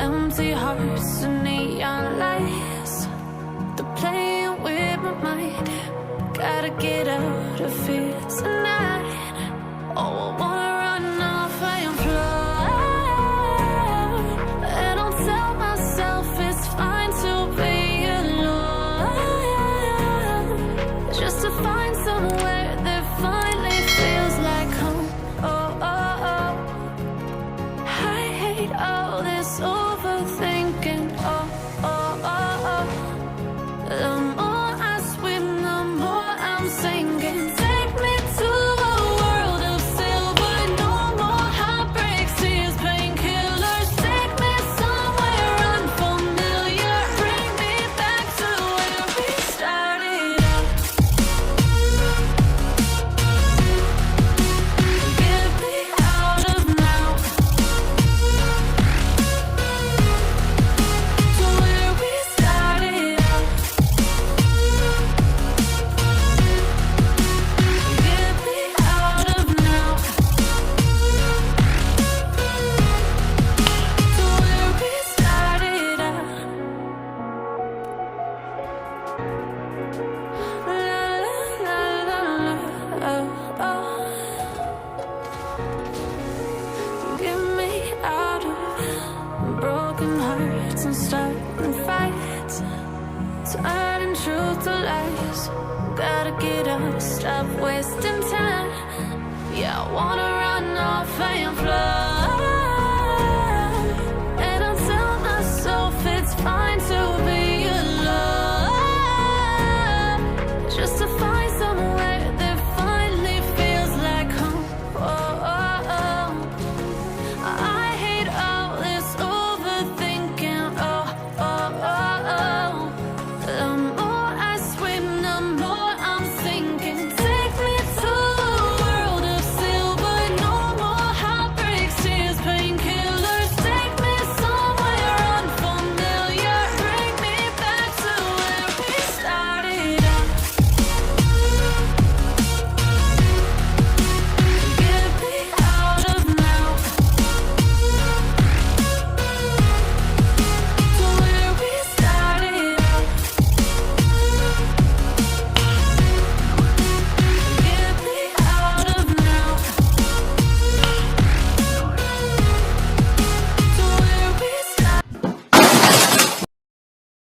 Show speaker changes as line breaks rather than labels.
empty hearts and neon lights. They're playing with my mind. Gotta get out of here tonight. Oh, I wanna run off and fly. And I'll tell myself it's fine to be alone, just to find somewhere that finally feels like home. Oh, oh, oh. I hate all this overthinking. Oh, oh, oh, oh. The more I swim, the more I'm sinking. Take me to a world of silver. No more heartbreaks, tears, painkillers. Take me somewhere unfamiliar. Bring me back to where we started out. Get me out of now, to where we started out. Get me out of now, to where we started out. La la la la la, oh, oh. Get me out of broken hearts and starting fights, turning truth to lies. Gotta get up, stop wasting time. Yeah, I wanna run off and fly.